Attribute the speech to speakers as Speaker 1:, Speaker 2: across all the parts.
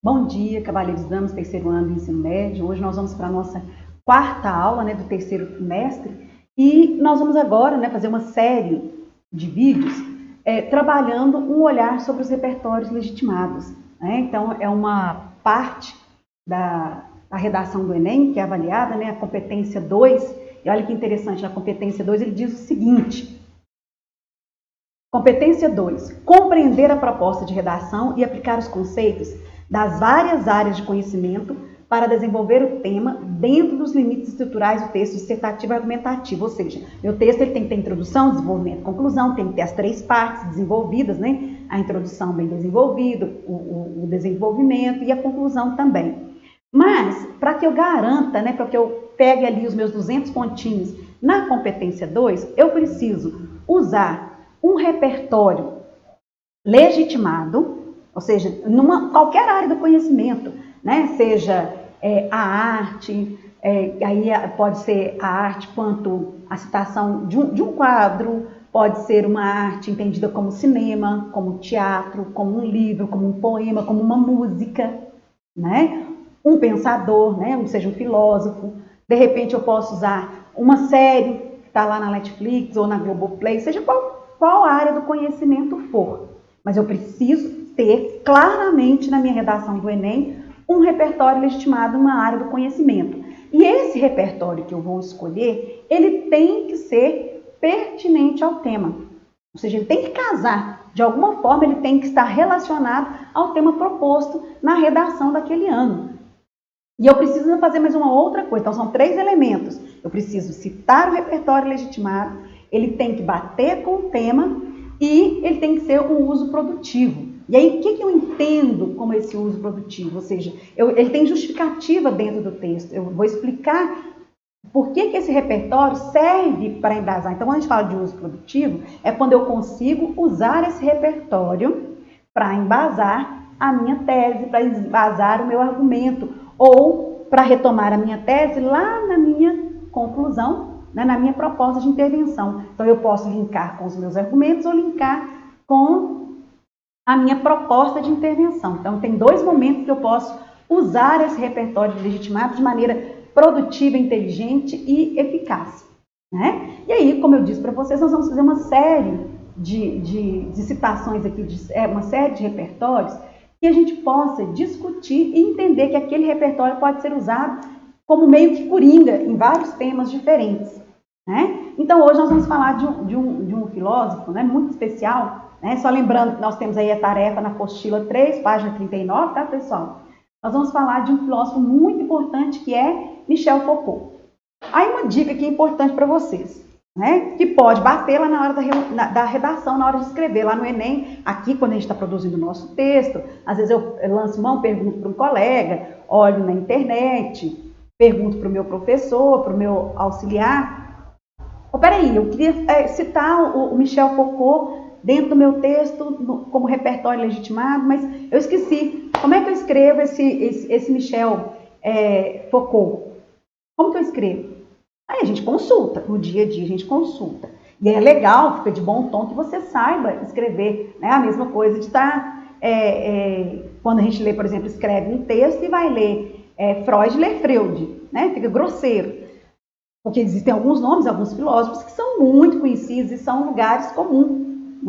Speaker 1: Bom dia, cavalheiros e damas, terceiro ano do ensino médio. Hoje nós vamos para a nossa quarta aula do terceiro trimestre e nós vamos agora fazer uma série de vídeos trabalhando um olhar sobre os repertórios legitimados. Então, é uma parte da redação do Enem que é avaliada, a competência 2. E olha que interessante, na competência 2 ele diz o seguinte: competência 2, compreender a proposta de redação e aplicar os conceitos das várias áreas de conhecimento para desenvolver o tema dentro dos limites estruturais do texto dissertativo e argumentativo. Ou seja, meu texto ele tem que ter introdução, desenvolvimento e conclusão, tem que ter as três partes desenvolvidas, a introdução bem desenvolvida, o desenvolvimento e a conclusão também. Mas, para que eu garanta, para que eu pegue ali os meus 200 pontinhos na competência 2, eu preciso usar um repertório legitimado, ou seja, qualquer área do conhecimento, seja a arte, aí pode ser a arte quanto a citação de um quadro, pode ser uma arte entendida como cinema, como teatro, como um livro, como um poema, como uma música, um pensador, seja um filósofo. De repente eu posso usar uma série que está lá na Netflix ou na Globoplay, seja qual área do conhecimento for. Mas eu preciso ter claramente na minha redação do Enem um repertório legitimado numa área do conhecimento. E esse repertório que eu vou escolher, ele tem que ser pertinente ao tema. Ou seja, ele tem que casar. De alguma forma, ele tem que estar relacionado ao tema proposto na redação daquele ano. E eu preciso fazer mais uma outra coisa. Então, são 3 elementos. Eu preciso citar o repertório legitimado, ele tem que bater com o tema e ele tem que ser um uso produtivo. E aí, o que eu entendo como esse uso produtivo? Ou seja, ele tem justificativa dentro do texto. Eu vou explicar por que esse repertório serve para embasar. Então, quando a gente fala de uso produtivo, é quando eu consigo usar esse repertório para embasar a minha tese, para embasar o meu argumento, ou para retomar a minha tese lá na minha conclusão, na minha proposta de intervenção. Então, eu posso linkar com os meus argumentos ou linkar com a minha proposta de intervenção. Então, tem 2 momentos que eu posso usar esse repertório legitimado de maneira produtiva, inteligente e eficaz. E aí, como eu disse para vocês, nós vamos fazer uma série de citações aqui, uma série de repertórios que a gente possa discutir e entender que aquele repertório pode ser usado como meio que coringa em vários temas diferentes. Então, hoje nós vamos falar de um filósofo muito especial. Só lembrando que nós temos aí a tarefa na apostila 3, página 39, tá, pessoal? Nós vamos falar de um filósofo muito importante que é Michel Foucault. Aí uma dica que é importante para vocês, que pode bater lá na hora da redação, na hora de escrever, lá no Enem, aqui quando a gente está produzindo o nosso texto, às vezes eu lanço mão, pergunto para um colega, olho na internet, pergunto para o meu professor, para o meu auxiliar. Peraí, eu queria citar o Michel Foucault dentro do meu texto como repertório legitimado, mas eu esqueci. Como é que eu escrevo esse Michel Foucault? Como que eu escrevo? Aí a gente consulta, no dia a dia a gente consulta. E é legal, fica de bom tom que você saiba escrever, a mesma coisa de estar... quando a gente lê, por exemplo, escreve um texto e vai ler Freud, lê Freud, fica grosseiro. Porque existem alguns nomes, alguns filósofos que são muito conhecidos e são lugares comuns.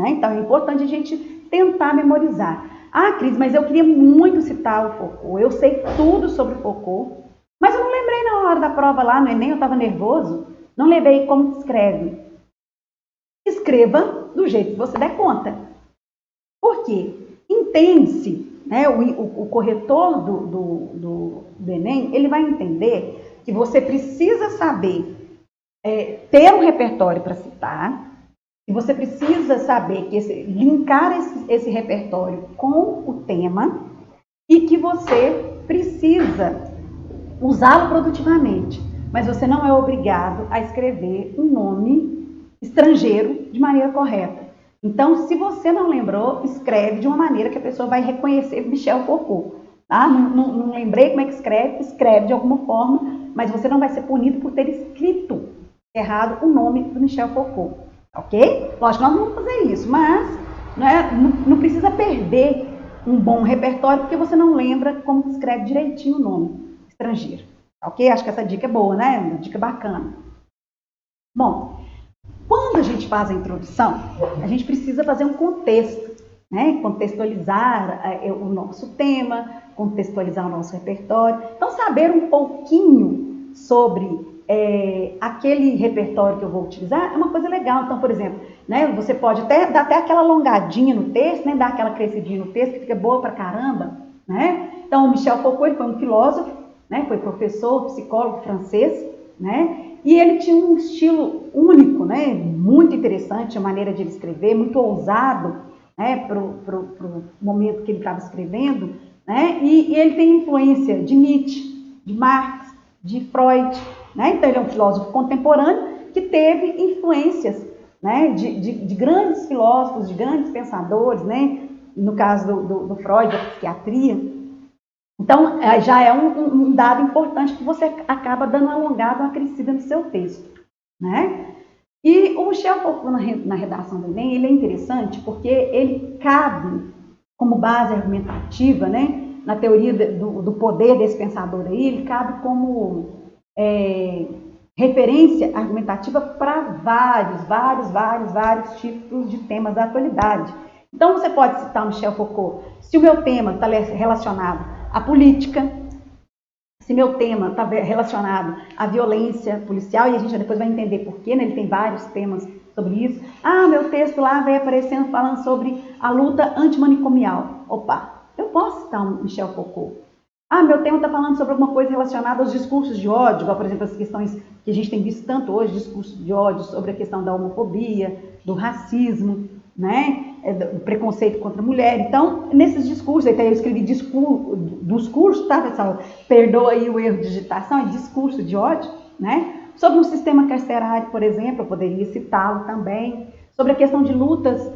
Speaker 1: Então, é importante a gente tentar memorizar. Ah, Cris, mas eu queria muito citar o Foucault. Eu sei tudo sobre Foucault, mas eu não lembrei na hora da prova lá no Enem, eu estava nervoso. Não lembrei como se escreve. Escreva do jeito que você der conta. Por quê? Entende-se, o corretor do Enem, ele vai entender que você precisa saber ter um repertório para citar, e você precisa saber que linkar esse repertório com o tema e que você precisa usá-lo produtivamente. Mas você não é obrigado a escrever um nome estrangeiro de maneira correta. Então, se você não lembrou, escreve de uma maneira que a pessoa vai reconhecer Michel Foucault. Tá? Não lembrei como é que escreve de alguma forma, mas você não vai ser punido por ter escrito errado o nome do Michel Foucault. Ok? Lógico que nós não vamos fazer isso, mas não precisa perder um bom repertório, porque você não lembra como escreve direitinho o nome estrangeiro. Ok? Acho que essa dica é boa, né? Uma dica bacana. Bom, quando a gente faz a introdução, a gente precisa fazer um contexto, né? Contextualizar o nosso tema, contextualizar o nosso repertório. Então, saber um pouquinho sobre aquele repertório que eu vou utilizar é uma coisa legal. Então, por exemplo, né, você pode até dar até aquela alongadinha no texto, né, dar aquela crescidinha no texto, que fica boa pra caramba. Né? Então, o Michel Foucault ele foi um filósofo, né, foi professor, psicólogo francês, né, e ele tinha um estilo único, né, muito interessante, a maneira de ele escrever, muito ousado, né, para o momento que ele estava escrevendo, né, e ele tem influência de Nietzsche, de Marx, de Freud, né, então ele é um filósofo contemporâneo que teve influências, né, de grandes filósofos, de grandes pensadores, né, no caso do Freud, da psiquiatria. Então, já é um dado importante que você acaba dando uma alongada, uma crescida no seu texto. Né? E o Michel Foucault, na redação do Enem, ele é interessante porque ele cabe como base argumentativa, né? Na teoria do poder desse pensador aí, ele cabe como referência argumentativa para vários tipos de temas da atualidade. Então, você pode citar o Michel Foucault, se o meu tema está relacionado à política, se meu tema está relacionado à violência policial, e a gente depois vai entender porquê, né? Ele tem vários temas sobre isso. Ah, meu texto lá vai aparecendo falando sobre a luta antimanicomial. Opa, eu posso citar um Michel Foucault. Ah, meu tema está falando sobre alguma coisa relacionada aos discursos de ódio, igual, por exemplo, as questões que a gente tem visto tanto hoje, discursos de ódio sobre a questão da homofobia, do racismo, né? Do preconceito contra a mulher. Então, nesses discursos, até eu escrevi dos cursos, tá, pessoal? Perdoa aí o erro de digitação, é discurso de ódio, né? Sobre um sistema carcerário, por exemplo, eu poderia citá-lo também. Sobre a questão de lutas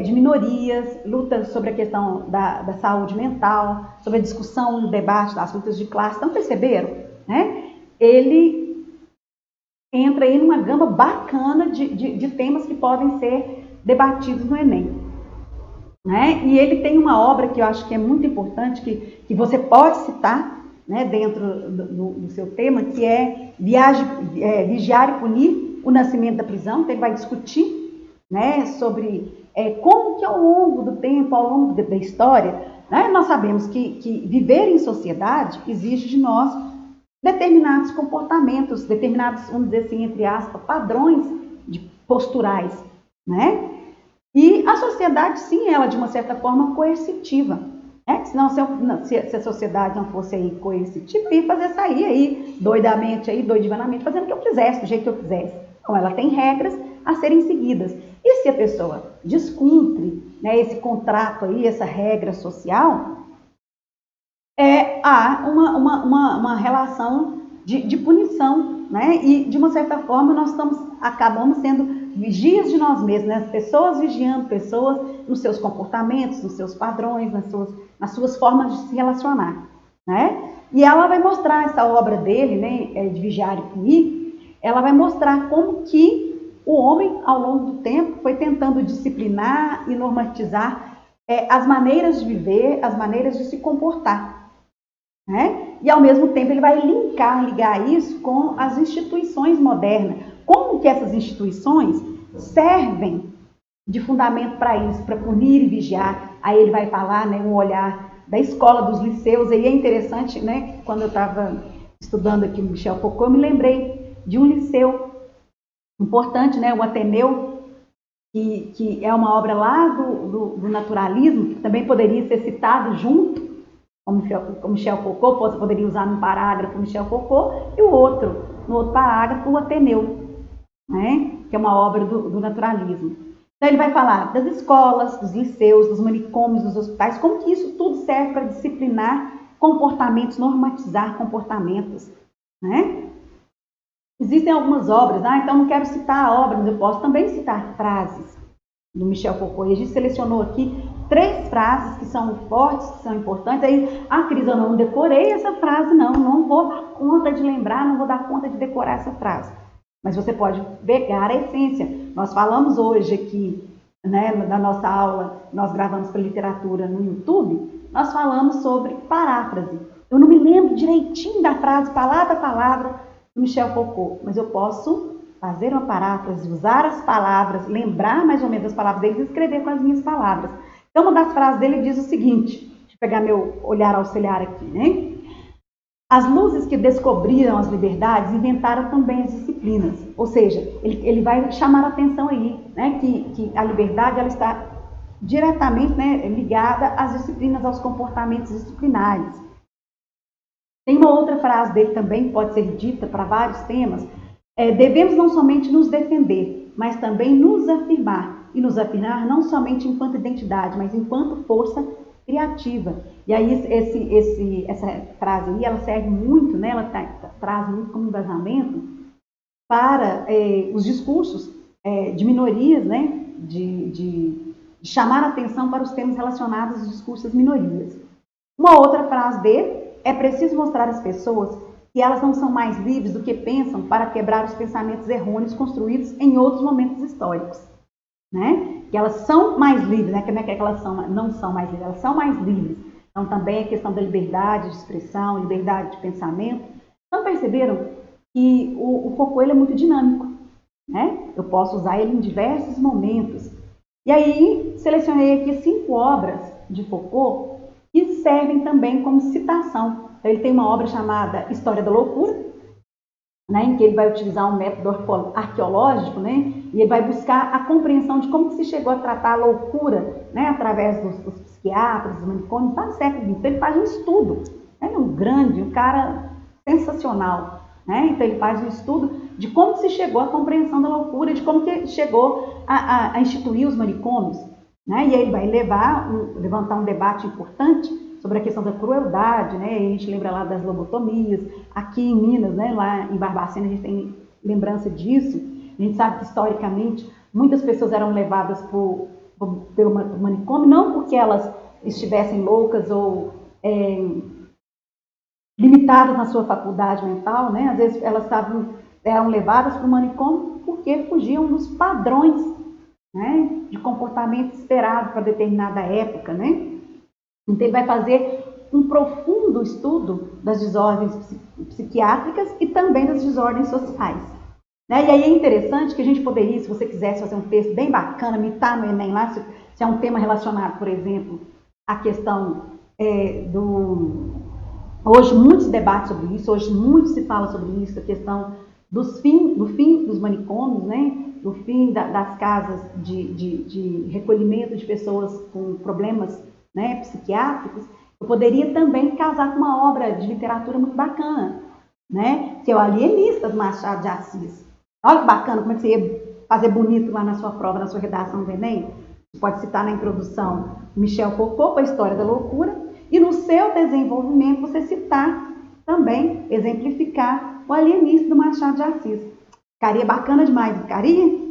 Speaker 1: de minorias, lutas sobre a questão da saúde mental, sobre a discussão, o debate das lutas de classe. Então, perceberam? Né? Ele entra aí numa gama bacana de temas que podem ser debatidos no Enem. Né? E ele tem uma obra que eu acho que é muito importante, que você pode citar, né, dentro do seu tema, que é Vigiar e Punir o Nascimento da Prisão. Então, ele vai discutir, né, sobre como que ao longo do tempo, ao longo da história, né, nós sabemos que viver em sociedade exige de nós determinados comportamentos, determinados, vamos dizer assim, entre aspas, padrões posturais, né? E a sociedade, sim, ela de uma certa forma coercitiva. Né? Senão, se a sociedade não fosse aí coercitiva, ia fazer sair aí doidamente, aí, doidivamente, fazendo o que eu quisesse, do jeito que eu quisesse. Então, ela tem regras a serem seguidas. E se a pessoa descumpre, né, esse contrato aí, essa regra social, há uma relação de punição, né? E de uma certa forma nós acabamos sendo vigias de nós mesmos, né? As pessoas vigiando pessoas nos seus comportamentos, nos seus padrões, nas suas formas de se relacionar, né? E ela vai mostrar, essa obra dele, né, de Vigiar e Punir, ela vai mostrar como que o homem, ao longo do tempo, foi tentando disciplinar e normatizar as maneiras de viver, as maneiras de se comportar. Né? E, ao mesmo tempo, ele vai ligar isso com as instituições modernas. Como que essas instituições servem de fundamento para isso, para punir e vigiar? Aí ele vai falar, né, um olhar da escola, dos liceus. Aí é interessante, né, quando eu estava estudando aqui o Michel Foucault, eu me lembrei de um liceu importante, né, o Ateneu, que é uma obra lá do naturalismo, que também poderia ser citado junto, como Michel Foucault, poderia usar num parágrafo Michel Foucault, e no outro parágrafo o Ateneu, né? Que é uma obra do naturalismo. Então ele vai falar das escolas, dos liceus, dos manicômios, dos hospitais, como que isso tudo serve para disciplinar comportamentos, normatizar comportamentos. Né? Existem algumas obras, então não quero citar a obra, mas eu posso também citar frases do Michel Foucault. E a gente selecionou aqui 3 frases que são fortes, que são importantes. Aí, Cris, eu não decorei essa frase, não vou dar conta de lembrar, não vou dar conta de decorar essa frase. Mas você pode pegar a essência. Nós falamos hoje aqui né, da nossa aula, nós gravamos para literatura no YouTube, nós falamos sobre paráfrase. Eu não me lembro direitinho da frase, palavra a palavra, do Michel Foucault, mas eu posso fazer uma paráfrase, usar as palavras, lembrar mais ou menos as palavras dele e escrever com as minhas palavras. Então, uma das frases dele diz o seguinte, deixa eu pegar meu olhar auxiliar aqui, né? As luzes que descobriram as liberdades inventaram também as disciplinas. Ou seja, ele vai chamar a atenção aí, né, que a liberdade ela está diretamente, né, ligada às disciplinas, aos comportamentos disciplinares. Tem uma outra frase dele também, que pode ser dita para vários temas. Devemos não somente nos defender, mas também nos afirmar. E nos afirmar não somente enquanto identidade, mas enquanto força criativa. E aí essa frase aí, ela serve muito, né? Ela traz muito como embasamento para os discursos de minorias, né? De chamar a atenção para os temas relacionados aos discursos das minorias. Uma outra frase dele: é preciso mostrar às pessoas que elas não são mais livres do que pensam para quebrar os pensamentos errôneos construídos em outros momentos históricos. Né? Que elas são mais livres, né? Que não é que elas não são mais livres, elas são mais livres. Então também a questão da liberdade de expressão, liberdade de pensamento. Então perceberam que o Foucault ele é muito dinâmico, né? Eu posso usar ele em diversos momentos. E aí selecionei aqui 5 obras de Foucault que servem também como citação. Então, ele tem uma obra chamada História da Loucura, né, em que ele vai utilizar um método arqueológico, né, e ele vai buscar a compreensão de como se chegou a tratar a loucura, né, através dos psiquiatras, dos manicômios, lá no século XX. Então, ele faz um estudo, né, ele é um cara sensacional. Né? Então, ele faz um estudo de como se chegou à compreensão da loucura, de como que chegou a instituir os manicômios. Né? E aí ele vai levantar um debate importante sobre a questão da crueldade, né? A gente lembra lá das lobotomias, aqui em Minas, né? Lá em Barbacena a gente tem lembrança disso. A gente sabe que historicamente muitas pessoas eram levadas pelo manicômio, não porque elas estivessem loucas ou limitadas na sua faculdade mental, né? Às vezes elas eram levadas para o manicômio porque fugiam dos padrões, né, de comportamento esperado para determinada época, né? Então ele vai fazer um profundo estudo das desordens psiquiátricas e também das desordens sociais. Né? E aí é interessante que a gente poderia, se você quisesse fazer um texto bem bacana, mitar no Enem lá, se é um tema relacionado, por exemplo, à questão Hoje muitos debates sobre isso, hoje muito se fala sobre isso, a questão do fim dos manicômios, né? Do fim das casas de recolhimento de pessoas com problemas, né, psiquiátricos. Eu poderia também casar com uma obra de literatura muito bacana, né, que é o Alienista, do Machado de Assis. Olha que bacana, como é que você ia fazer bonito lá na sua prova, na sua redação do Enem. Você pode citar na introdução Michel Foucault, A História da Loucura, e no seu desenvolvimento você citar também, exemplificar o Alienista, do Machado de Assis. Ficaria bacana demais, não ficaria?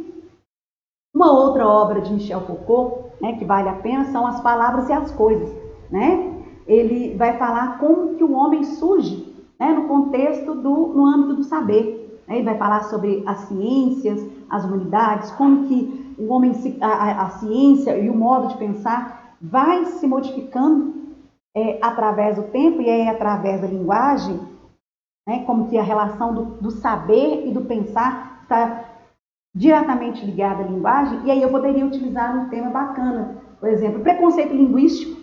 Speaker 1: Uma outra obra de Michel Foucault, né, que vale a pena, são As Palavras e as Coisas. Né? Ele vai falar como que o homem surge, né, no âmbito do saber. Né? Ele vai falar sobre as ciências, as humanidades, como que o homem, a ciência e o modo de pensar vai se modificando através do tempo e aí através da linguagem, né, como que a relação do saber e do pensar está diretamente ligada à linguagem. E aí eu poderia utilizar um tema bacana, por exemplo, preconceito linguístico,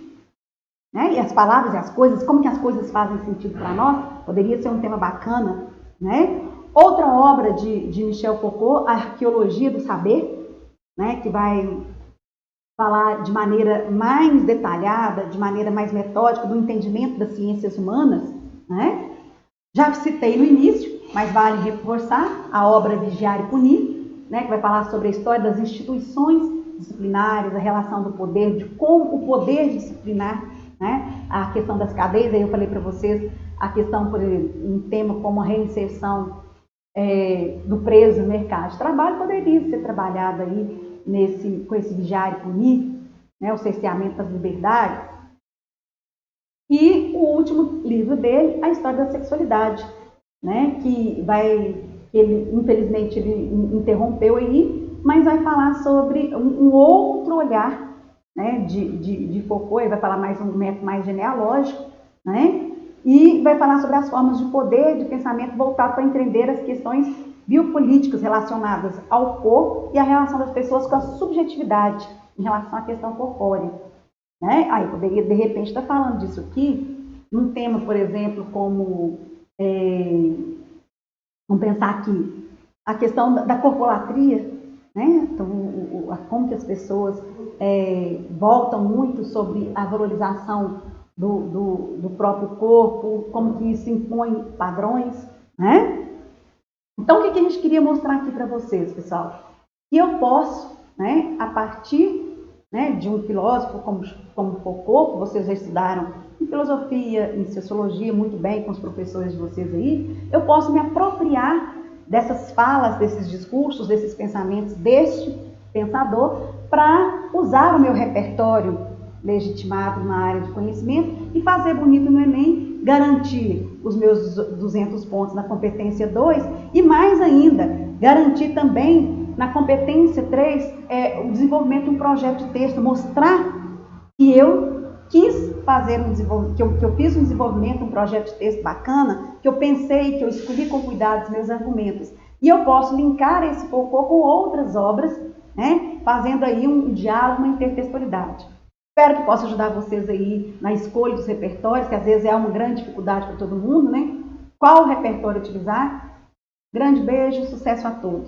Speaker 1: né, e as palavras e as coisas, como que as coisas fazem sentido para nós, poderia ser um tema bacana. Né? Outra obra de Michel Foucault, A Arqueologia do Saber, né, que vai falar de maneira mais detalhada, de maneira mais metódica, do entendimento das ciências humanas. Né? Já citei no início, mas vale reforçar a obra Vigiar e Punir, né, que vai falar sobre a história das instituições disciplinares, a relação do poder, de como o poder disciplinar, né, a questão das cadeias. Aí eu falei para vocês a questão, por exemplo, um tema como a reinserção do preso no mercado de trabalho poderia ser trabalhado aí com esse Vigiar e Punir, né, o cerceamento das liberdades. E o último livro dele, A História da Sexualidade, né, que ele, infelizmente, ele interrompeu aí, mas vai falar sobre um outro olhar, né, de Foucault. Ele vai falar mais um método mais genealógico, né, e vai falar sobre as formas de poder, de pensamento voltado para entender as questões biopolíticas relacionadas ao corpo e a relação das pessoas com a subjetividade em relação à questão corpórea. Né? Aí eu poderia, de repente, estar falando disso aqui, num tema, por exemplo, como, vamos pensar aqui, a questão da corpolatria, né? Então, como que as pessoas voltam muito sobre a valorização do próprio corpo, como que isso impõe padrões, né? Então, o que a gente queria mostrar aqui para vocês, pessoal? Que eu posso, né, a partir, né, de um filósofo como Foucault, que vocês já estudaram em filosofia, em sociologia, muito bem com os professores de vocês aí, eu posso me apropriar dessas falas, desses discursos, desses pensamentos deste pensador para usar o meu repertório legitimado na área de conhecimento e fazer bonito no Enem, garantir os meus 200 pontos na competência 2 e mais ainda, garantir também na competência 3 o desenvolvimento de um projeto de texto, mostrar que eu quis fazer que eu fiz um desenvolvimento, um projeto de texto bacana, que eu pensei, que eu escolhi com cuidado os meus argumentos. E eu posso linkar esse Foucault com outras obras, né, fazendo aí um diálogo, uma intertextualidade. Espero que possa ajudar vocês aí na escolha dos repertórios, que às vezes é uma grande dificuldade para todo mundo, né? Qual repertório utilizar? Grande beijo, sucesso a todos!